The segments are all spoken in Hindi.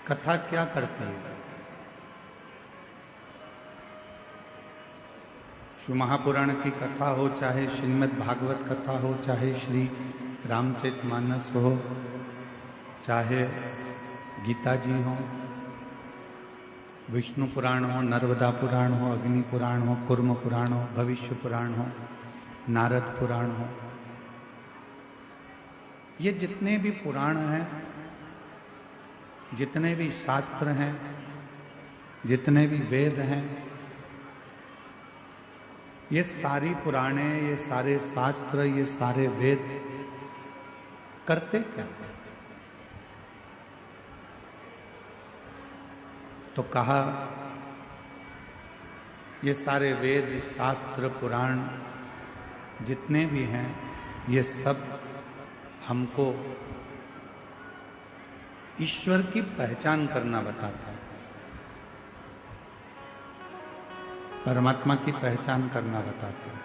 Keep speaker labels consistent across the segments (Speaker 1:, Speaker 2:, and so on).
Speaker 1: कथा क्या करती है? श्री महापुराण की कथा हो, चाहे श्रीमद् भागवत कथा हो, चाहे श्री रामचरितमानस हो, चाहे गीता जी हो, विष्णु पुराण हो, नर्मदा पुराण हो, अग्नि पुराण हो, कूर्म पुराण हो, भविष्य पुराण हो, नारद पुराण हो, ये जितने भी पुराण हैं, जितने भी शास्त्र हैं, जितने भी वेद हैं, ये सारी पुराणे, ये सारे शास्त्र, ये सारे वेद करते क्या? तो कहा ये सारे वेद, शास्त्र, पुराण जितने भी हैं, ये सब हमको ईश्वर की पहचान करना बताता है, परमात्मा की पहचान करना बताता है।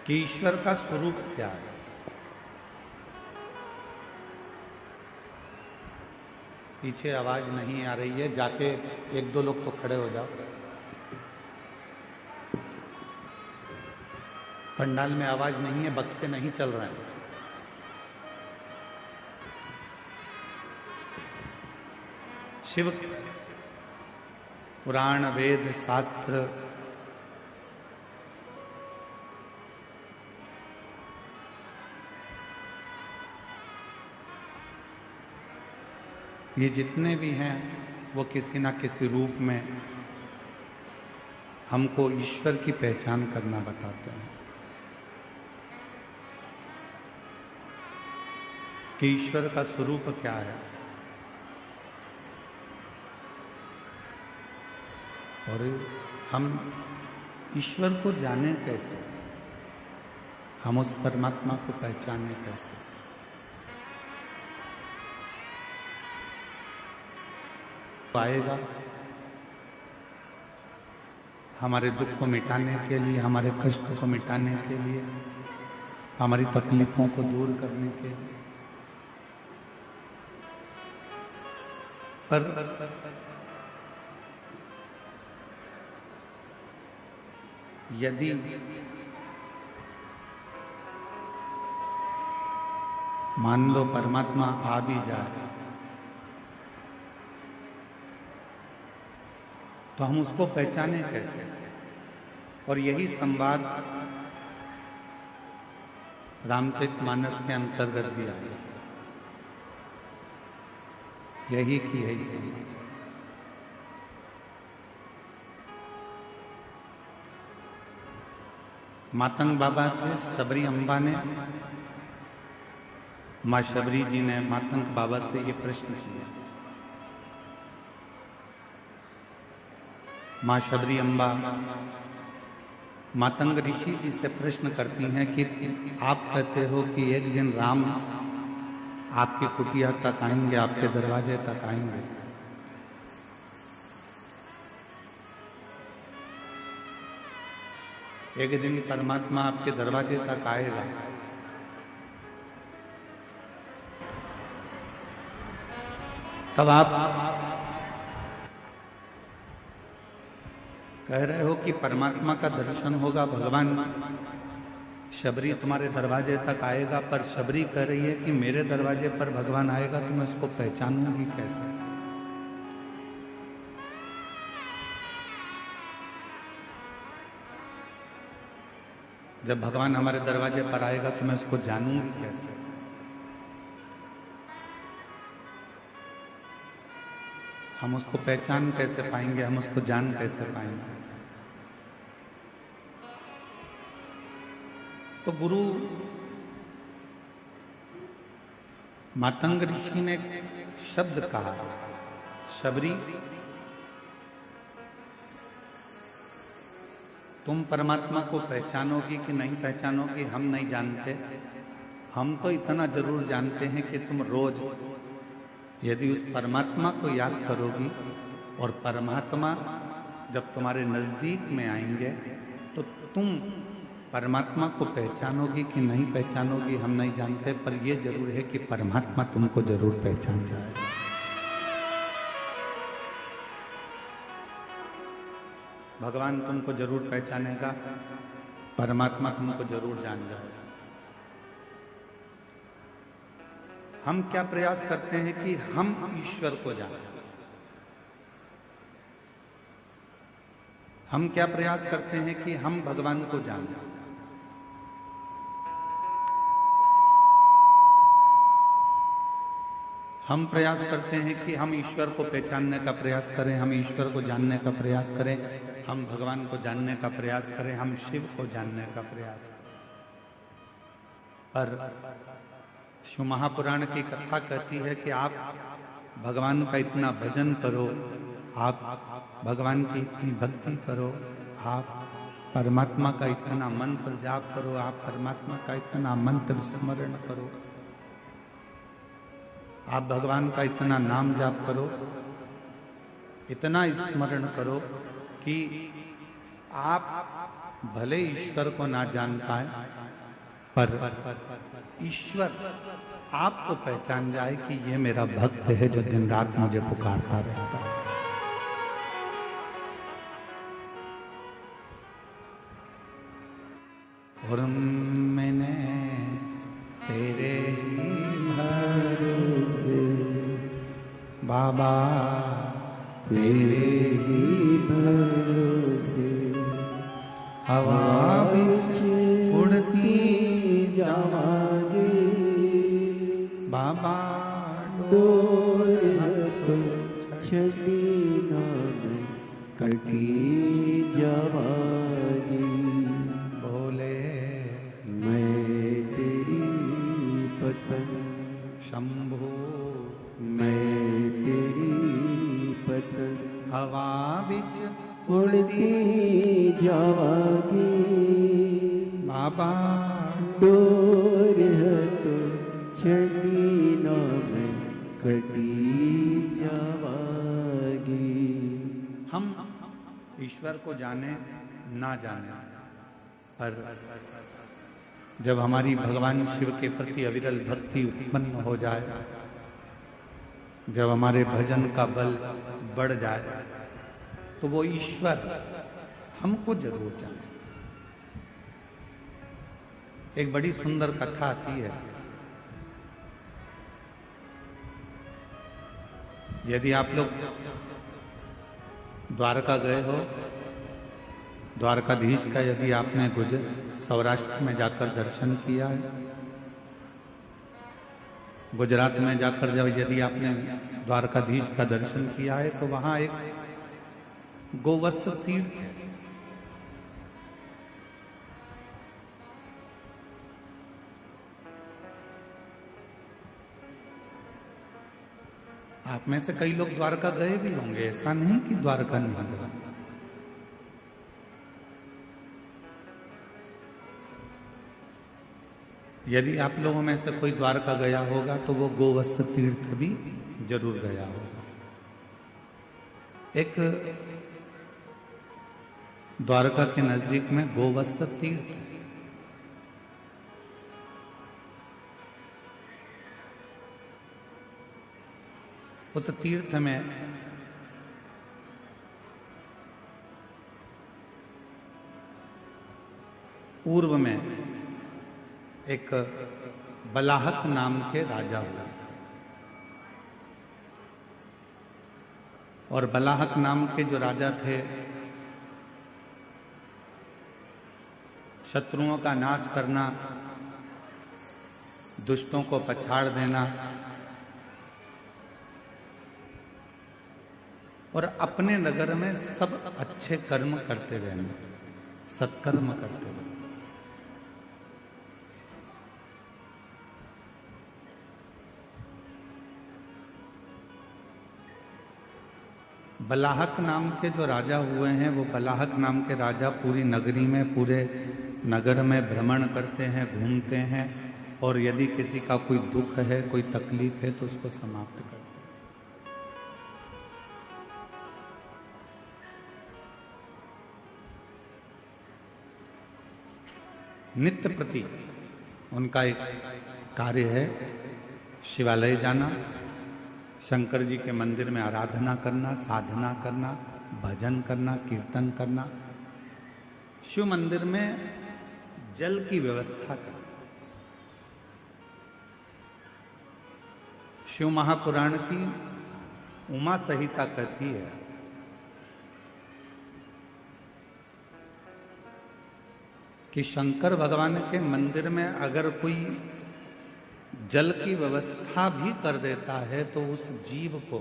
Speaker 1: कि ईश्वर का स्वरूप क्या है। पीछे आवाज नहीं आ रही है, जाके एक दो लोग तो खड़े हो जाओ। पंडाल में आवाज नहीं है, बक्से नहीं चल रहे हैं। शिव पुराण, वेद, शास्त्र ये जितने भी हैं, वो किसी ना किसी रूप में हमको ईश्वर की पहचान करना बताते हैं कि ईश्वर का स्वरूप क्या है। और हम ईश्वर को जाने कैसे, हम उस परमात्मा को पहचाने कैसे। आएगा हमारे दुख को मिटाने के लिए, हमारे कष्ट को मिटाने के लिए, हमारी तकलीफों को दूर करने के लिए। पर यदि मान लो परमात्मा आ भी जाए, तो हम उसको पहचाने कैसे? और यही संवाद रामचरितमानस के अंतर्गत भी आया, यही की यही संवाद। मातंग बाबा से शबरी अम्बा ने, माँ शबरी जी ने मातंग बाबा से ये प्रश्न किया। माँ शबरी अम्बा मातंग ऋषि जी से प्रश्न करती हैं कि आप कहते हो कि एक दिन राम आपकी कुटिया तक आएंगे, आपके दरवाजे तक आएंगे, एक दिन परमात्मा आपके दरवाजे तक आएगा, तब आप कह रहे हो कि परमात्मा का दर्शन होगा, भगवान शबरी तुम्हारे दरवाजे तक आएगा, पर शबरी कह रही है कि मेरे दरवाजे पर भगवान आएगा तो मैं उसको पहचानूंगी कैसे? जब भगवान हमारे दरवाजे पर आएगा तो मैं उसको जानूंगी कैसे? हम उसको पहचान कैसे पाएंगे, हम उसको जान कैसे पाएंगे? तो गुरु मातंग ऋषि ने शब्द कहा, शबरी तुम परमात्मा को पहचानोगी कि नहीं पहचानोगी हम नहीं जानते। हम तो इतना जरूर जानते हैं कि तुम रोज यदि उस परमात्मा को याद करोगी और परमात्मा जब तुम्हारे नजदीक में आएंगे तो तुम परमात्मा को पहचानोगी कि नहीं पहचानोगी हम नहीं जानते, पर यह जरूर है कि परमात्मा तुमको जरूर पहचान जाएगा। भगवान तुमको जरूर पहचानेगा, परमात्मा तुमको जरूर जान जाएगा। हम क्या प्रयास करते हैं कि हम ईश्वर को जानें। हम क्या प्रयास करते हैं कि हम भगवान को जानें। हम प्रयास करते हैं कि हम ईश्वर को पहचानने का प्रयास करें, हम ईश्वर को जानने का प्रयास करें, हम भगवान को जानने का प्रयास करें, हम शिव को जानने का प्रयास करें। पर शिव महापुराण की कथा कहती है कि आप भगवान का इतना भजन करो, आप भगवान की इतनी भक्ति करो, आप परमात्मा का इतना मंत्र जाप करो, आप परमात्मा का इतना मंत्र स्मरण करो, आप भगवान का इतना नाम जाप करो, इतना स्मरण करो कि आप भले ईश्वर को ना जान पाए, पर ईश्वर आपको पहचान जाए कि ये मेरा भक्त है जो दिन रात मुझे पुकारता रहता है। और मैंने तेरे ही भरोसे बाबा, तेरे ही भरोसे हवा बिच उड़ती जावांगी बाबा, डोर तो छड़ी ना मैं कटी जावांगी। बोले मैं तेरी पतंग शंभो, मैं तेरी पतंग हवा बिच उड़ती जावांगी बाबा, डोर तो छड़ी ना मैं कटी जावांगी। हम ईश्वर को जाने ना जाने, पर जब हमारी भगवान शिव के प्रति अविरल भक्ति उत्पन्न हो जाए, जब हमारे भजन का बल बढ़ जाए, तो वो ईश्वर हमको जरूर जाने। एक बड़ी सुंदर कथा आती है। यदि आप लोग द्वारका गए हो, द्वारकाधीश का यदि आपने सौराष्ट्र में जाकर दर्शन किया है, गुजरात में जाकर जब यदि आपने द्वारकाधीश का दर्शन किया है, तो वहां एक गोवत्स तीर्थ है। आप में से कई लोग द्वारका गए भी होंगे, ऐसा नहीं कि द्वारका नहीं गए। यदि आप लोगों में से कोई द्वारका गया होगा तो वो गोवत्स तीर्थ भी जरूर गया होगा। एक द्वारका के नजदीक में गोवत्स तीर्थ है। उस तीर्थ में पूर्व में एक बलाहक नाम के राजा हुए, और बलाहक नाम के जो राजा थे, शत्रुओं का नाश करना, दुष्टों को पछाड़ देना और अपने नगर में सब अच्छे कर्म करते रहना, सत्कर्म करते रहना। बलाहक नाम के जो राजा हुए हैं, वो बलाहक नाम के राजा पूरी नगरी में, पूरे नगर में भ्रमण करते हैं, घूमते हैं, और यदि किसी का कोई दुख है, कोई तकलीफ है, तो उसको समाप्त करते हैं। नित्य प्रति उनका एक कार्य है शिवालय जाना, शंकर जी के मंदिर में आराधना करना, साधना करना, भजन करना, कीर्तन करना, शिव मंदिर में जल की व्यवस्था करना। शिव महापुराण की उमा संहिता कहती है कि शंकर भगवान के मंदिर में अगर कोई जल की व्यवस्था भी कर देता है तो उस जीव को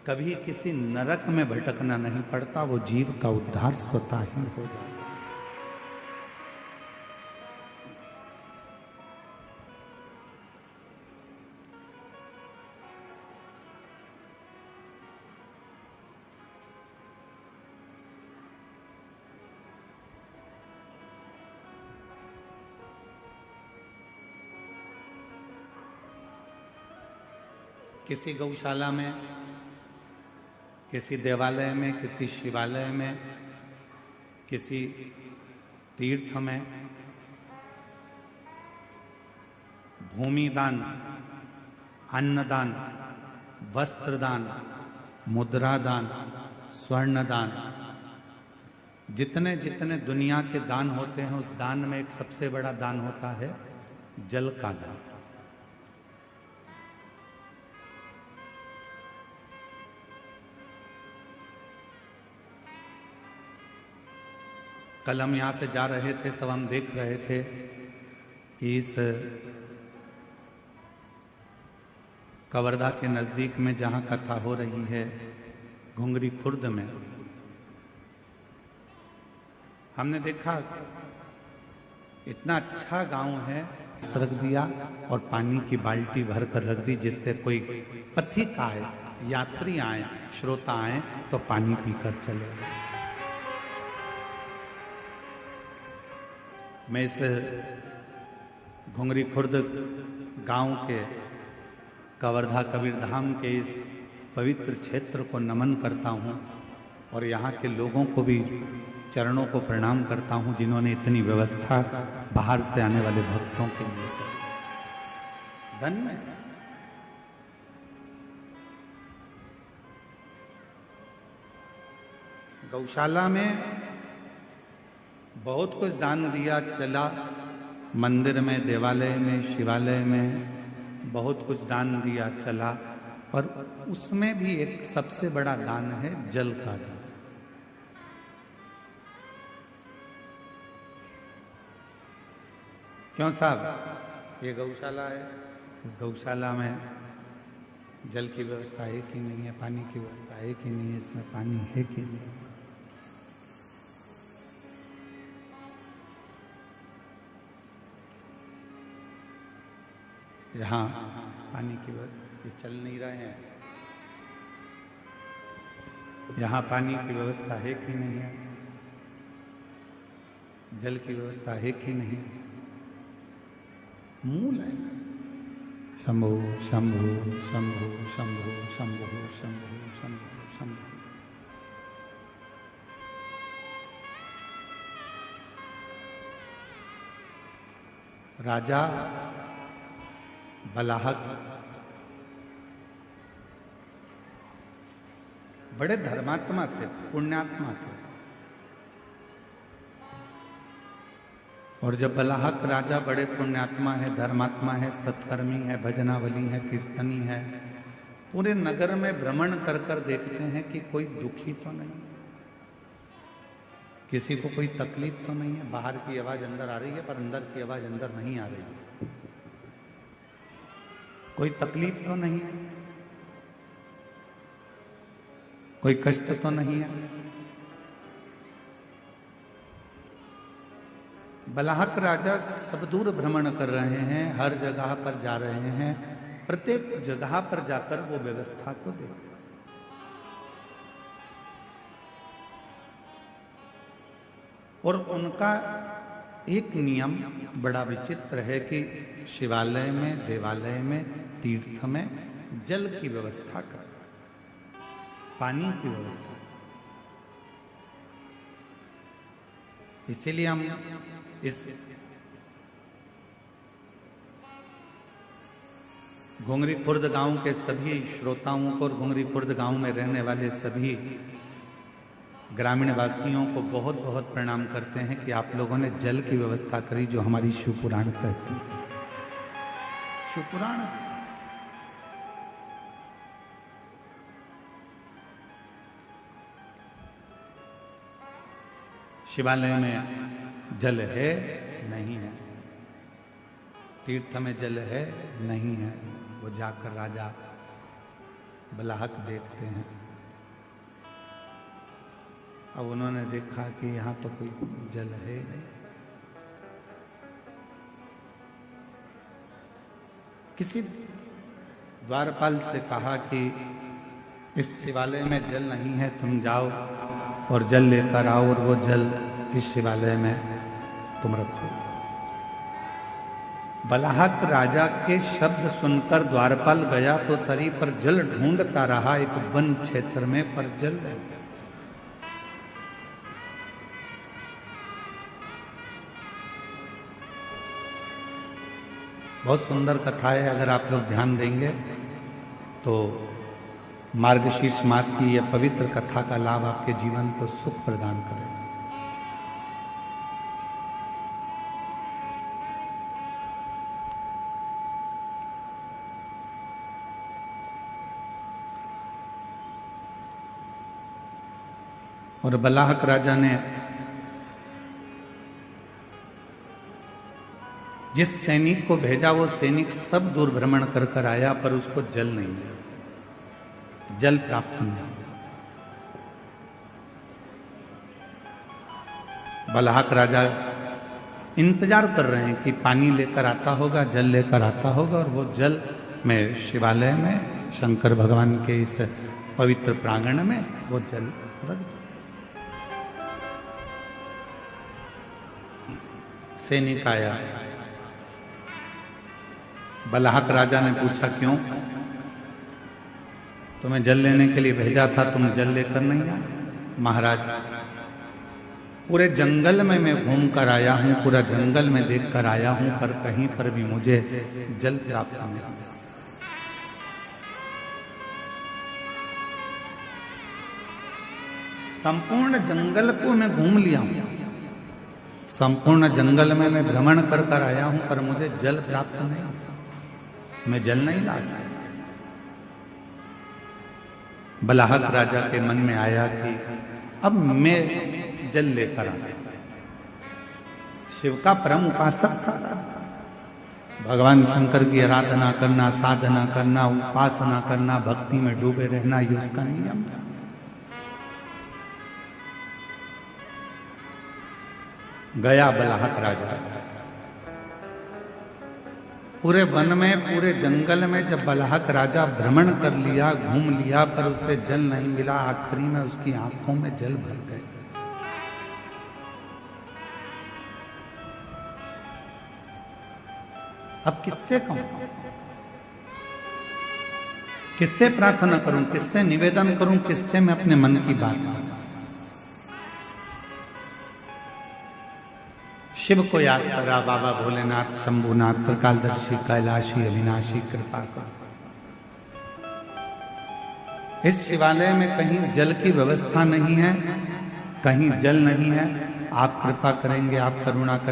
Speaker 1: कभी किसी नरक में भटकना नहीं पड़ता, वो जीव का उद्धार स्वतः ही हो जाता है। किसी गौशाला में, किसी देवालय में, किसी शिवालय में, किसी तीर्थ में भूमि दान, अन्नदान, वस्त्र दान, मुद्रा दान, स्वर्ण दान, जितने जितने दुनिया के दान होते हैं उस दान में एक सबसे बड़ा दान होता है जल का दान। कल हम यहाँ से जा रहे थे तब हम देख रहे थे कि इस कवर्धा के नज़दीक में जहाँ कथा हो रही है घुंगरी खुर्द में, हमने देखा इतना अच्छा गांव है, रख दिया और पानी की बाल्टी भर कर रख दी जिससे कोई पथिक आए, यात्री आए, श्रोता आए तो पानी पीकर चले। मैं इस घुंगरी खुर्द गांव के कवर्धा कबीर धाम के इस पवित्र क्षेत्र को नमन करता हूं और यहाँ के लोगों को भी चरणों को प्रणाम करता हूं जिन्होंने इतनी व्यवस्था बाहर से आने वाले भक्तों के लिए की। धन्य गौशाला में बहुत कुछ दान दिया चला, मंदिर में, देवालय में, शिवालय में बहुत कुछ दान दिया चला, और उसमें भी एक सबसे बड़ा दान है जल का दान। क्यों साहब, ये गौशाला है, इस गौशाला में जल की व्यवस्था है कि नहीं है, पानी की व्यवस्था है कि नहीं है, इसमें पानी है कि नहीं। यहाँ पानी की व्यवस्था, ये चल नहीं रहे हैं, यहाँ पानी की व्यवस्था है कि नहीं है, जल की व्यवस्था है कि नहीं। मूल है शंभु शंभु शंभु शंभु शंभु शंभु शंभु शंभु। राजा बलाहक बड़े धर्मात्मा थे, पुण्यात्मा थे, और जब बलाहक राजा बड़े पुण्यात्मा है, धर्मात्मा है, सत्कर्मी है, भजनावली है, कीर्तनी है, पूरे नगर में भ्रमण कर कर देखते हैं कि कोई दुखी तो नहीं, किसी को कोई तकलीफ तो नहीं है। बाहर की आवाज अंदर आ रही है पर अंदर की आवाज अंदर नहीं आ रही है। कोई तकलीफ तो नहीं है, कोई कष्ट तो नहीं है। बलाहक राजा सब दूर भ्रमण कर रहे हैं, हर जगह पर जा रहे हैं, प्रत्येक जगह पर जाकर वो व्यवस्था को देखते। और उनका एक नियम बड़ा विचित्र है कि शिवालय में, देवालय में, तीर्थ में जल की व्यवस्था कर, पानी की व्यवस्था। इसीलिए हम इस घुंगरी खुर्द गांव के सभी श्रोताओं को और घुंगरी खुर्द गांव में रहने वाले सभी ग्रामीण वासियों को बहुत बहुत प्रणाम करते हैं कि आप लोगों ने जल की व्यवस्था करी, जो हमारी शिवपुराण कहती है। शिवपुराण शिवालय में जल है नहीं है, तीर्थ में जल है नहीं है, वो जाकर राजा बलाहक देखते हैं। अब उन्होंने देखा कि यहाँ तो कोई जल है नहीं। किसी द्वारपाल से कहा कि इस शिवालय में जल नहीं है, तुम जाओ और जल लेकर आओ और वो जल इस शिवालय में तुम रखो। बलाहक राजा के शब्द सुनकर द्वारपाल गया तो शरीर पर जल ढूंढता रहा एक वन क्षेत्र में, पर जल नहीं। बहुत सुंदर कथा है, अगर आप लोग ध्यान देंगे तो मार्गशीर्ष मास की यह पवित्र कथा का लाभ आपके जीवन को सुख प्रदान करेगा। और बलाहक राजा ने जिस सैनिक को भेजा वो सैनिक सब दूर भ्रमण कर कर आया, पर उसको जल नहीं मिला, जल प्राप्त नहीं। बलाहक राजा इंतजार कर रहे हैं कि पानी लेकर आता होगा, जल लेकर आता होगा, और वो जल में शिवालय में शंकर भगवान के इस पवित्र प्रांगण में वो जल रख। सैनिक आया, बलाहक राजा ने पूछा क्यों? तुम्हें जल लेने के लिए भेजा था, तुम जल लेकर नहीं आए? महाराज, पूरे जंगल में मैं घूम कर आया हूं, पूरा जंगल में देख कर आया हूं, पर कहीं पर भी मुझे जल प्राप्त नहीं हुआ। संपूर्ण जंगल को मैं घूम लिया हूं, संपूर्ण जंगल में मैं भ्रमण कर कर आया हूं, पर मुझे जल प्राप्त नहीं, मैं जल नहीं ला सकता। बलाहक राजा के मन में आया कि अब मैं जल लेकर आता। शिव का परम उपासक था, भगवान शंकर की आराधना करना, साधना करना, उपासना करना, भक्ति में डूबे रहना, ये उसका नियम था। गया बलाहक राजा, पूरे वन में, पूरे जंगल में जब बलाहक राजा भ्रमण कर लिया, घूम लिया, पर उसे जल नहीं मिला। आखिरी में उसकी आंखों में जल भर गए। अब किससे कहूं, किससे प्रार्थना करूं, किससे निवेदन करूं, किससे मैं अपने मन की बात कहूं? शिव को याद करा, बाबा भोलेनाथ, शंभुनाथ, त्रिकालदर्शी, कैलाशी, अविनाशी, कृपा कर। इस शिवालय में कहीं जल की व्यवस्था नहीं है, कहीं जल नहीं है, आप कृपा करेंगे, आप करुणा करेंगे।